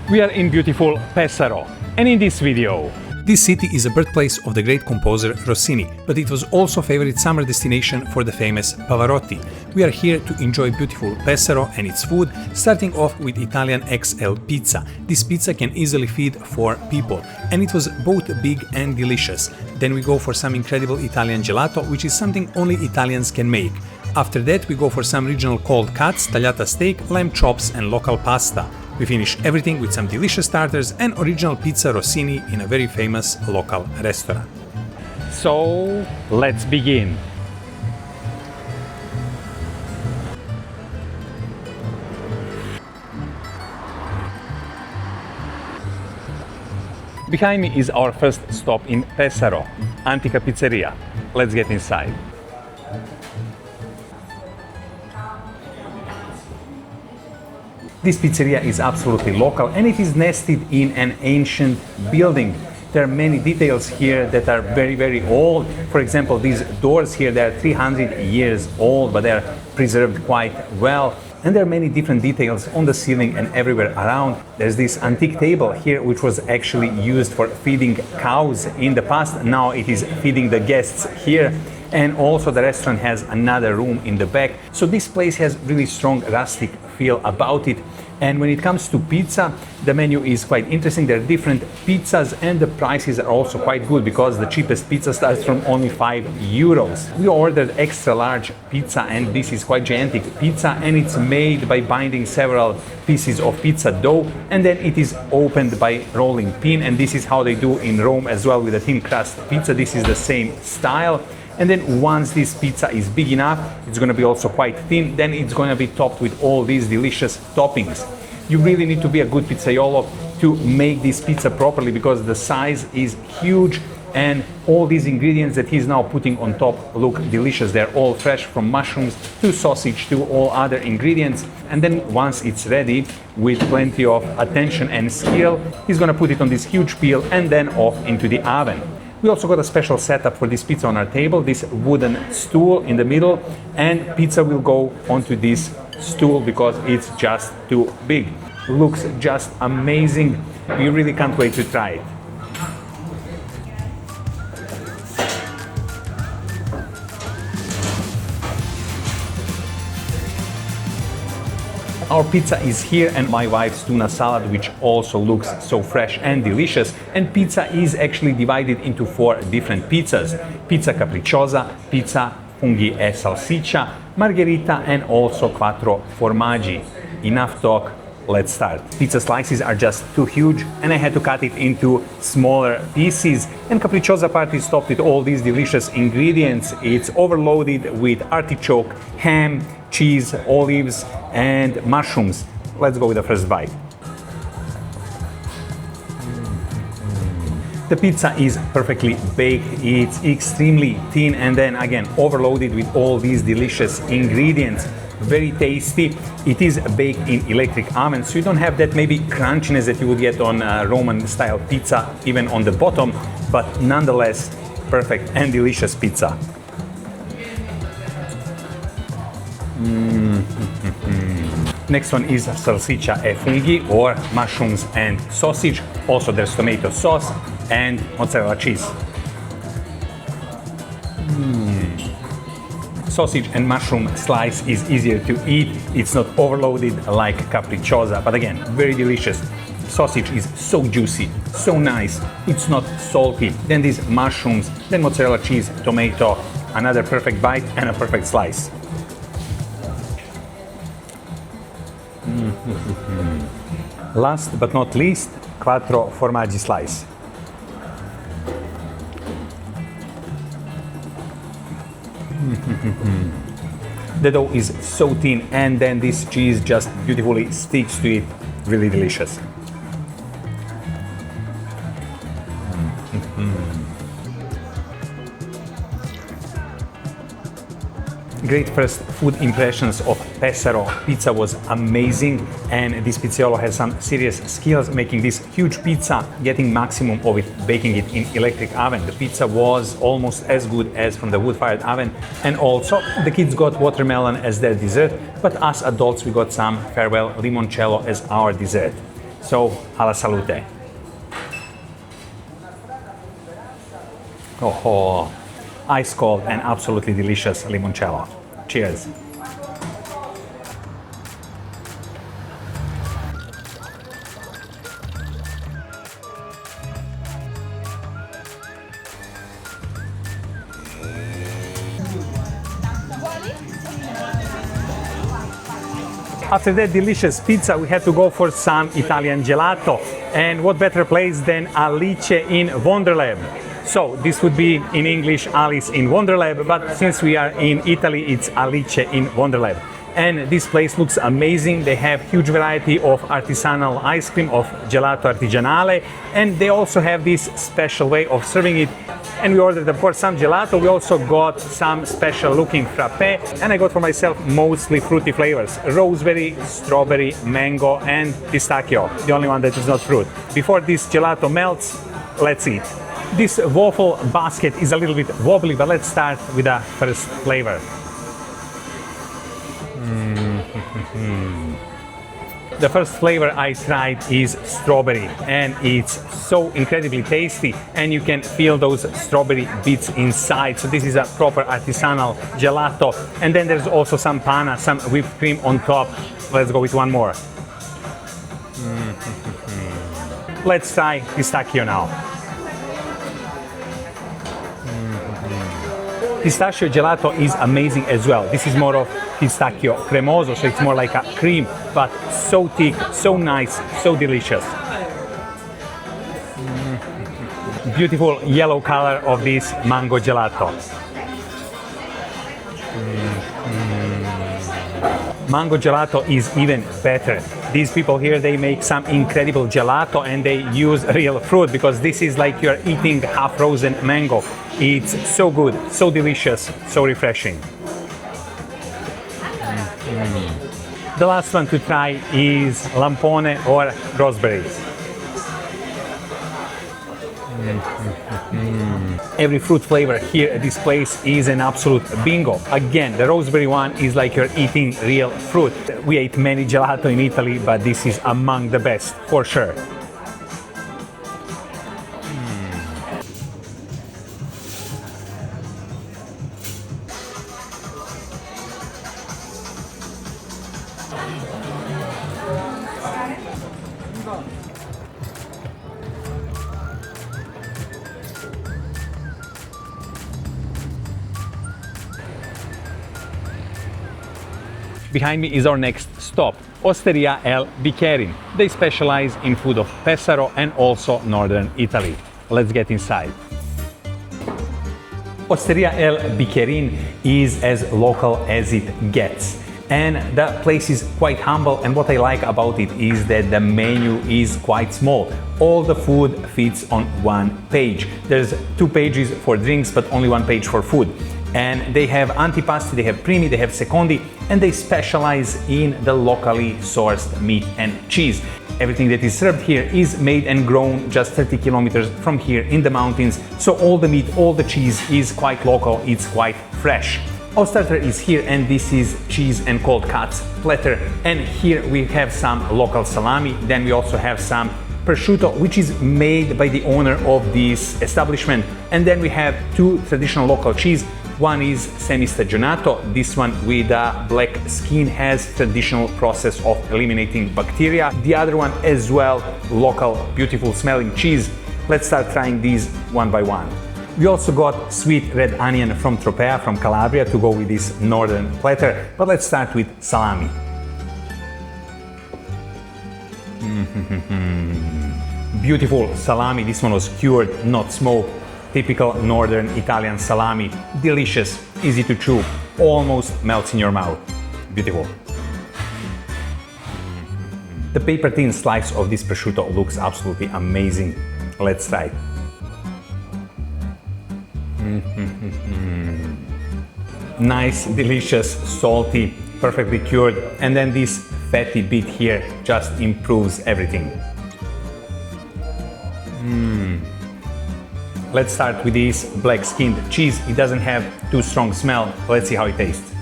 We are in beautiful Pesaro, and in this video, this city is a birthplace of the great composer Rossini, but it was also a favorite summer destination for the famous Pavarotti. We are here to enjoy beautiful Pesaro and its food, starting off with Italian XL pizza. This pizza can easily feed 4 people, and it was both big and delicious. Then we go for some incredible Italian gelato, which is something only Italians can make. After that, we go for some regional cold cuts, tagliata steak, lamb chops and local pasta. We finish everything with some delicious starters and original Pizza Rossini in a very famous local restaurant. So, let's begin. Behind me is our first stop in Pesaro, Antica Pizzeria. Let's get inside. This pizzeria is absolutely local and it is nested in an ancient building. There are many details here that are very old. For example, these doors here, they are 300 years old, but they are preserved quite well. And there are many different details on the ceiling and everywhere around. There's this antique table here, which was actually used for feeding cows in the past. Now it is feeding the guests here. And also the restaurant has another room in the back. So this place has really strong rustic feel about it. And when it comes to pizza, the menu is quite interesting. There are different pizzas and the prices are also quite good because the cheapest pizza starts from only €5. We ordered extra large pizza and this is quite gigantic pizza and it's made by binding several pieces of pizza dough and then it is opened by rolling pin, and this is how they do in Rome as well with a thin crust pizza. This is the same style. And then once this pizza is big enough, it's going to be also quite thin, then it's going to be topped with all these delicious toppings. You really need to be a good pizzaiolo to make this pizza properly because the size is huge and all these ingredients that he's now putting on top look delicious. They're all fresh, from mushrooms to sausage to all other ingredients. And then once it's ready, with plenty of attention and skill, he's going to put it on this huge peel and then off into the oven. We also got a special setup for this pizza on our table, this wooden stool in the middle, and pizza will go onto this stool because it's just too big. Looks just amazing. We really can't wait to try it. Our pizza is here and my wife's tuna salad, which also looks so fresh and delicious. And pizza is actually divided into 4 different pizzas. Pizza capricciosa, pizza funghi e salsiccia, margherita and also quattro formaggi. Enough talk, let's start. Pizza slices are just too huge and I had to cut it into smaller pieces. And capricciosa part is topped with all these delicious ingredients. It's overloaded with artichoke, ham, cheese, olives and mushrooms. Let's go with the first bite. The pizza is perfectly baked, it's extremely thin and then again overloaded with all these delicious ingredients. Very tasty. It is baked in electric oven, so you don't have that maybe crunchiness that you would get on Roman style pizza, even on the bottom, but nonetheless perfect and delicious pizza. Next one is salsiccia e funghi, or mushrooms and sausage. Also there's tomato sauce and mozzarella cheese. Sausage and mushroom slice is easier to eat. It's not overloaded like capricciosa, but again, very delicious. Sausage is so juicy, so nice. It's not salty. Then these mushrooms, then mozzarella cheese, tomato, another perfect bite and a perfect slice. Last but not least, quattro formaggi slice. The dough is so thin and then this cheese just beautifully sticks to it. really delicious. Great first food impressions of Pesaro. Pizza was amazing, and this pizzaiolo has some serious skills making this huge pizza, getting maximum of it, baking it in electric oven. The pizza was almost as good as from the wood-fired oven, and also the kids got watermelon as their dessert, but us adults we got some farewell limoncello as our dessert. So, alla salute. Oh, ice cold and absolutely delicious limoncello. Cheers. After that delicious pizza, we had to go for some Italian gelato. And what better place than Alice in WonderLab? So this would be in English Alice in WonderLab, but since we are in Italy, it's Alice in WonderLab. And this place looks amazing. They have huge variety of artisanal ice cream, of gelato artigianale, and they also have this special way of serving it. And we ordered, of course, some gelato. We also got some special looking frappe, and I got for myself mostly fruity flavors: roseberry, strawberry, mango, and pistachio, the only one that is not fruit. Before this gelato melts, let's eat. This waffle basket is a little bit wobbly, but let's start with the first flavor. The first flavor I tried is strawberry, and it's so incredibly tasty, and you can feel those strawberry bits inside. So this is a proper artisanal gelato, and then there's also some panna, some whipped cream on top. Let's go with one more. Let's try pistachio now. Pistachio gelato is amazing as well. This is more of pistachio cremoso, so it's more like a cream, but so thick, so nice, so delicious. Beautiful yellow color of this mango gelato. Mango gelato is even better. These people here, they make some incredible gelato and they use real fruit, because this is like you're eating half-frozen mango. It's so good, so delicious, so refreshing. The last one to try is lampone or raspberries. Every fruit flavor here at this place is an absolute bingo. Again, the raspberry one is like you're eating real fruit. We ate many gelato in Italy, but this is among the best, for sure. Behind me is our next stop, Osteria El Bichierin. They specialize in food of Pesaro and also northern Italy. Let's get inside. Osteria El Bichierin is as local as it gets. And the place is quite humble, and what I like about it is that the menu is quite small. All the food fits on one page. There's 2 pages for drinks, but only 1 page for food. And they have antipasti, they have primi, they have secondi, and they specialize in the locally sourced meat and cheese. Everything that is served here is made and grown just 30 kilometers from here in the mountains, so all the meat, all the cheese is quite local, it's quite fresh. Our starter is here, and this is cheese and cold cuts platter, and here we have some local salami, then we also have some prosciutto, which is made by the owner of this establishment, and then we have 2 traditional local cheese. One is semi-stagionato. This one with a black skin has traditional process of eliminating bacteria. The other one as well, local beautiful smelling cheese. Let's start trying these one by one. We also got sweet red onion from Tropea, from Calabria, to go with this northern platter. But let's start with salami. Beautiful salami. This one was cured, not smoked. Typical northern Italian salami. Delicious, easy to chew, almost melts in your mouth. Beautiful. The paper thin slice of this prosciutto looks absolutely amazing. Let's try it. Nice, delicious, salty, perfectly cured, and then this fatty bit here just improves everything. Let's start with this black-skinned cheese. It doesn't have too strong smell. Let's see how it tastes.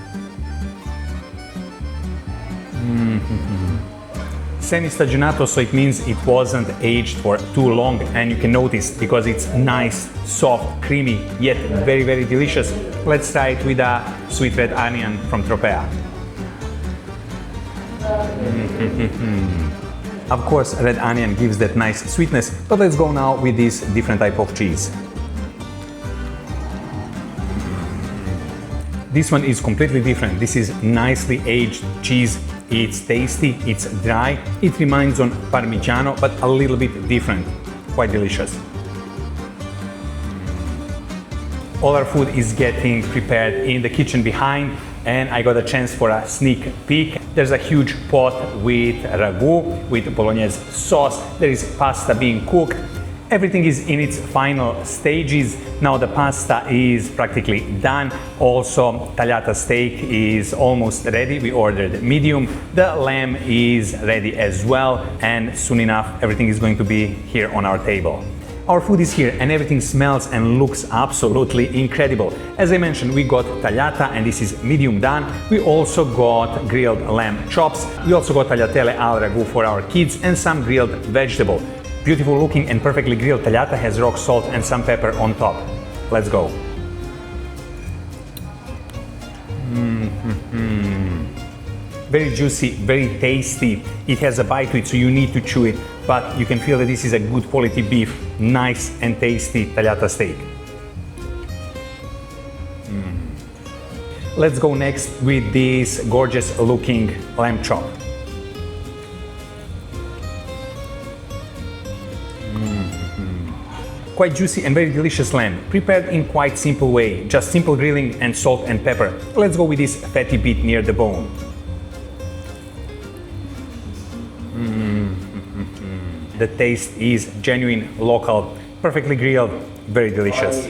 Semi-stagionato, so it means it wasn't aged for too long, and you can notice because it's nice, soft, creamy, yet very, very delicious. Let's try it with a sweet red onion from Tropea. Of course, red onion gives that nice sweetness, but let's go now with this different type of cheese. This one is completely different. This is nicely aged cheese. It's tasty, it's dry, it reminds on Parmigiano, but a little bit different. Quite delicious. All our food is getting prepared in the kitchen behind, and I got a chance for a sneak peek. There's a huge pot with ragu, with bolognese sauce. There is pasta being cooked. Everything is in its final stages. Now the pasta is practically done. Also, tagliata steak is almost ready. We ordered medium. The lamb is ready as well, and soon enough everything is going to be here on our table. Our food is here and everything smells and looks absolutely incredible. As I mentioned, we got tagliata and this is medium done. We also got grilled lamb chops. We also got tagliatelle al ragu for our kids and some grilled vegetable. Beautiful looking and perfectly grilled tagliata has rock salt and some pepper on top. Let's go. Very juicy, very tasty. It has a bite to it, so you need to chew it, but you can feel that this is a good quality beef. Nice and tasty tagliata steak. Let's go next with this gorgeous looking lamb chop. Quite juicy and very delicious lamb, prepared in quite simple way, just simple grilling and salt and pepper. Let's go with this fatty bit near the bone. The taste is genuine, local, perfectly grilled, very delicious.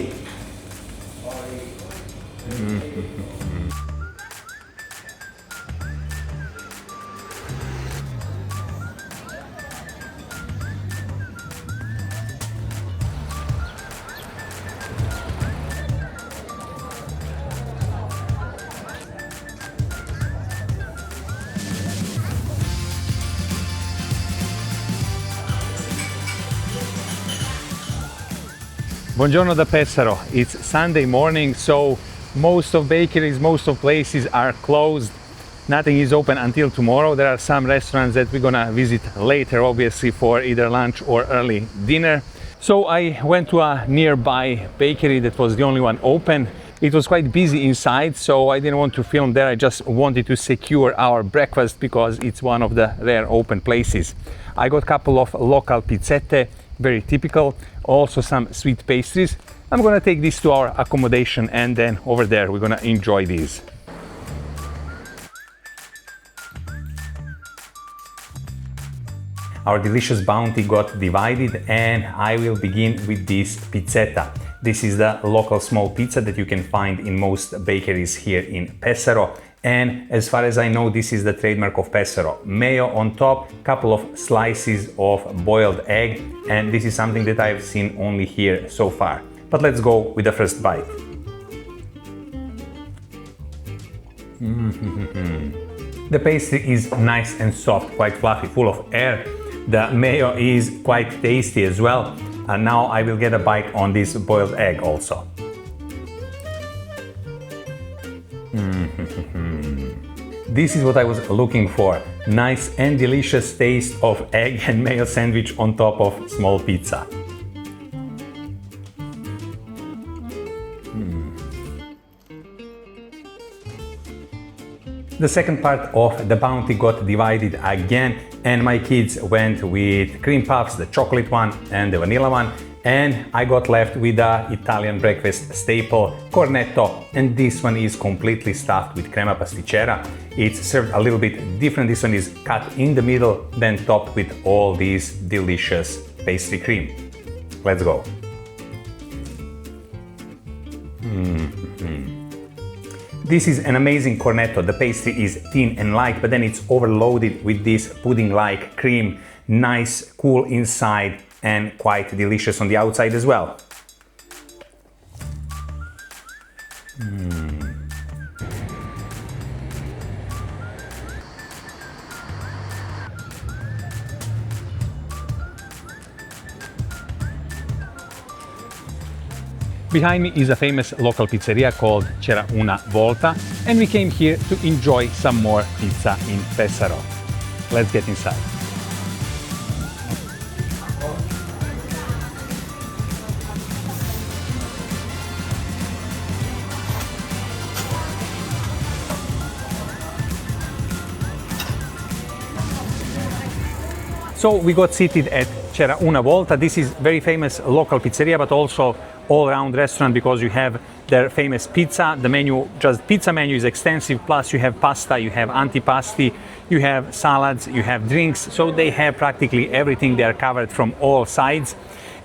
Buongiorno da Pesaro. It's Sunday morning, so most of bakeries, most of places are closed. Nothing is open until tomorrow. There are some restaurants that we're gonna visit later, obviously, for either lunch or early dinner. So I went to a nearby bakery that was the only one open. It was quite busy inside, so I didn't want to film there. I just wanted to secure our breakfast because it's one of the rare open places. I got a couple of local pizzette, very typical, also some sweet pastries. I'm gonna take this to our accommodation and then over there we're gonna enjoy these. Our delicious bounty got divided and I will begin with this pizzetta. This is the local small pizza that you can find in most bakeries here in Pesaro. And as far as I know, this is the trademark of Pesaro. Mayo on top, couple of slices of boiled egg, and this is something that I've seen only here so far. But let's go with the first bite. The pastry is nice and soft, quite fluffy, full of air. The mayo is quite tasty as well. And now I will get a bite on this boiled egg also. This is what I was looking for. Nice and delicious taste of egg and mayo sandwich on top of small pizza. The second part of the bounty got divided again, and my kids went with cream puffs, the chocolate one and the vanilla one, and I got left with the Italian breakfast staple cornetto, and this one is completely stuffed with crema pasticcera. It's served a little bit different. This one is cut in the middle, then topped with all these delicious pastry cream. Let's go. This is an amazing cornetto. The pastry is thin and light, but then it's overloaded with this pudding-like cream. Nice, cool inside and quite delicious on the outside as well. Behind me is a famous local pizzeria called C'era una volta, and we came here to enjoy some more pizza in Pesaro. Let's get inside. So we got seated at C'era una volta. This is very famous local pizzeria, but also all-round restaurant because you have their famous pizza. The menu, just pizza menu, is extensive. Plus you have pasta, you have antipasti, you have salads, you have drinks. So they have practically everything. They are covered from all sides.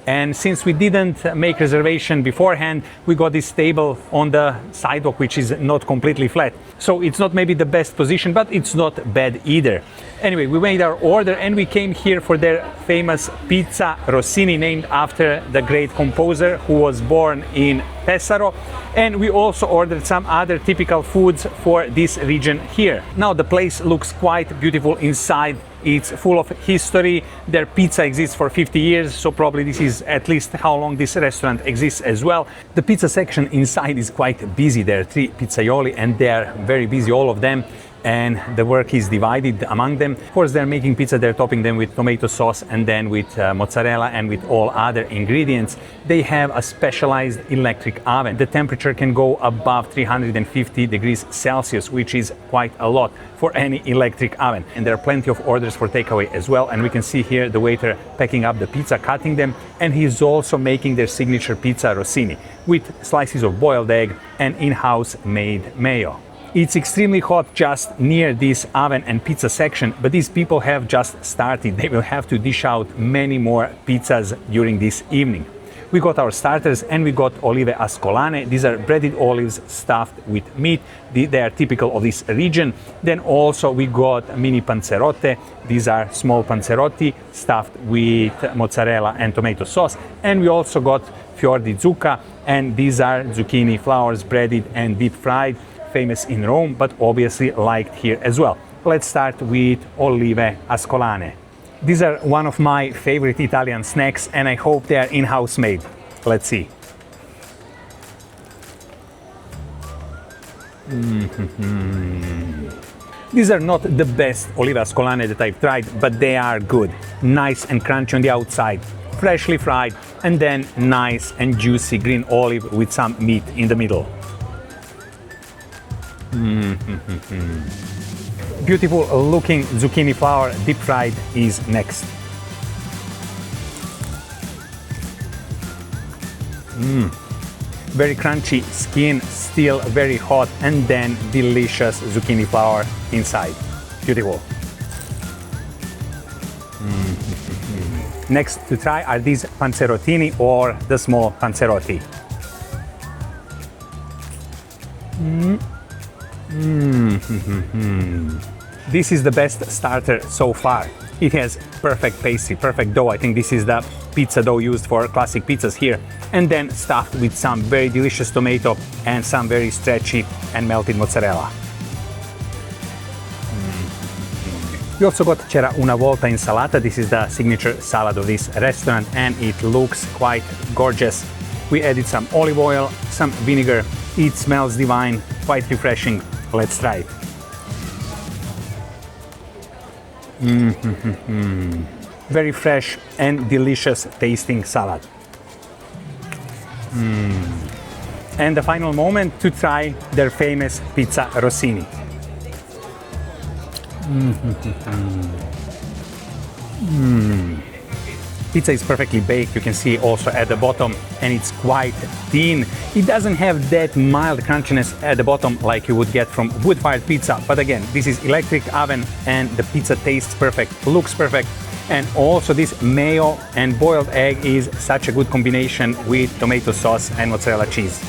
And since we didn't make reservation beforehand, we got this table on the sidewalk, which is not completely flat. So it's not maybe the best position, but it's not bad either. Anyway, we made our order and we came here for their famous Pizza Rossini, named after the great composer who was born in Pesaro. And we also ordered some other typical foods for this region here. Now the place looks quite beautiful inside. It's full of history. Their pizza exists for 50 years, so probably this is at least how long this restaurant exists as well. The pizza section inside is quite busy. There are 3 pizzaioli and they are very busy, all of them, and the work is divided among them. Of course, they're making pizza, they're topping them with tomato sauce and then with mozzarella and with all other ingredients. They have a specialized electric oven. The temperature can go above 350 degrees Celsius, which is quite a lot for any electric oven. And there are plenty of orders for takeaway as well. And we can see here the waiter packing up the pizza, cutting them. And he's also making their signature Pizza Rossini with slices of boiled egg and in-house made mayo. It's extremely hot just near this oven and pizza section, but these people have just started. They will have to dish out many more pizzas during this evening. We got our starters and we got olive ascolane. These are breaded olives stuffed with meat. They are typical of this region. Then also we got mini panzerotte. These are small panzerotti stuffed with mozzarella and tomato sauce. And we also got fior di zucca, and these are zucchini flowers breaded and deep fried, famous in Rome, but obviously liked here as well. Let's start with olive ascolane. These are one of my favorite Italian snacks, and I hope they are in-house made. Let's see. These are not the best olive ascolane that I've tried, but they are good. Nice and crunchy on the outside, freshly fried, and then nice and juicy green olive with some meat in the middle. Beautiful looking zucchini flower deep fried is next. Very crunchy skin, still very hot, and then delicious zucchini flower inside. Beautiful. Next to try are these panzerottini, or the small panzerotti. This is the best starter so far. It has perfect pastry, perfect dough. I think this is the pizza dough used for classic pizzas here. And then stuffed with some very delicious tomato and some very stretchy and melted mozzarella. We also got C'era una volta insalata. This is the signature salad of this restaurant and it looks quite gorgeous. We added some olive oil, some vinegar. It smells divine, quite refreshing. Let's try it. Very fresh and delicious tasting salad. And the final moment to try their famous Pizza Rossini. Pizza is perfectly baked, you can see also at the bottom, and it's quite thin. It doesn't have that mild crunchiness at the bottom like you would get from wood-fired pizza, but again, this is electric oven and the pizza tastes perfect, looks perfect, and also this mayo and boiled egg is such a good combination with tomato sauce and mozzarella cheese.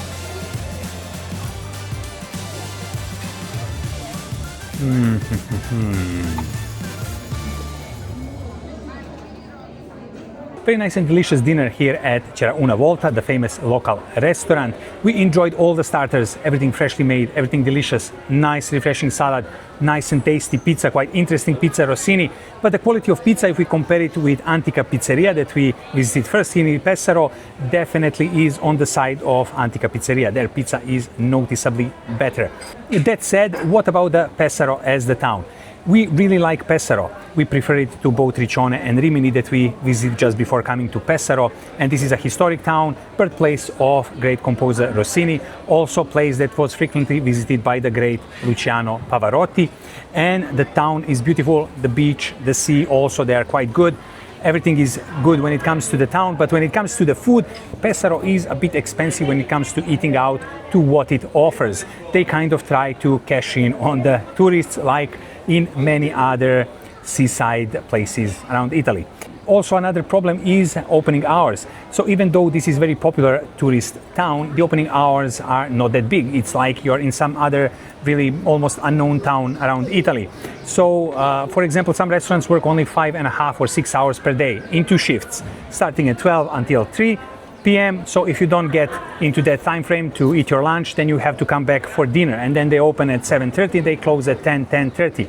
Very nice and delicious dinner here at C'era una volta, the famous local restaurant. We enjoyed all the starters, everything freshly made, everything delicious, nice refreshing salad, nice and tasty pizza, quite interesting Pizza Rossini. But the quality of pizza, if we compare it with Antica Pizzeria that we visited first here in Pesaro, definitely is on the side of Antica Pizzeria. Their pizza is noticeably better. That said, what about the Pesaro as the town? We really like Pesaro. We prefer it to both Riccione and Rimini that we visited just before coming to Pesaro. And this is a historic town, birthplace of great composer Rossini, also a place that was frequently visited by the great Luciano Pavarotti. And the town is beautiful, the beach, the sea also, they are quite good. Everything is good when it comes to the town, but when it comes to the food, Pesaro is a bit expensive when it comes to eating out to what it offers. They kind of try to cash in on the tourists like in many other seaside places around Italy. Also, another problem is opening hours. So even though this is very popular tourist town, the opening hours are not that big. It's like you're in some other really almost unknown town around Italy. So, for example, some restaurants work only 5.5 or 6 hours per day in 2 shifts, starting at 12 until 3 p.m. So if you don't get into that time frame to eat your lunch, then you have to come back for dinner. And then they open at 7:30, they close at 10:30.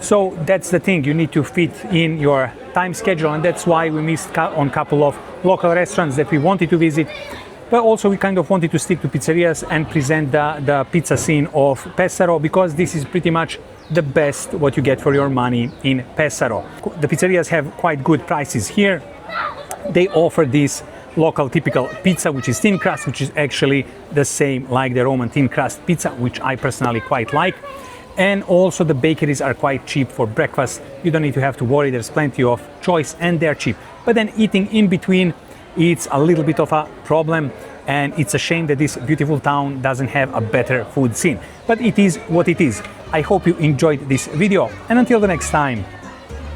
So that's the thing, you need to fit in your time schedule, and that's why we missed on a couple of local restaurants that we wanted to visit. But also we kind of wanted to stick to pizzerias and present the pizza scene of Pesaro, because this is pretty much the best what you get for your money in Pesaro. The pizzerias have quite good prices here. They offer this local typical pizza, which is thin crust, which is actually the same like the Roman thin crust pizza, which I personally quite like. And also the bakeries are quite cheap for breakfast. You don't need to have to worry, there's plenty of choice and they're cheap. But then eating in between, it's a little bit of a problem, and it's a shame that this beautiful town doesn't have a better food scene. But it is what it is. I hope you enjoyed this video, and until the next time,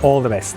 all the best.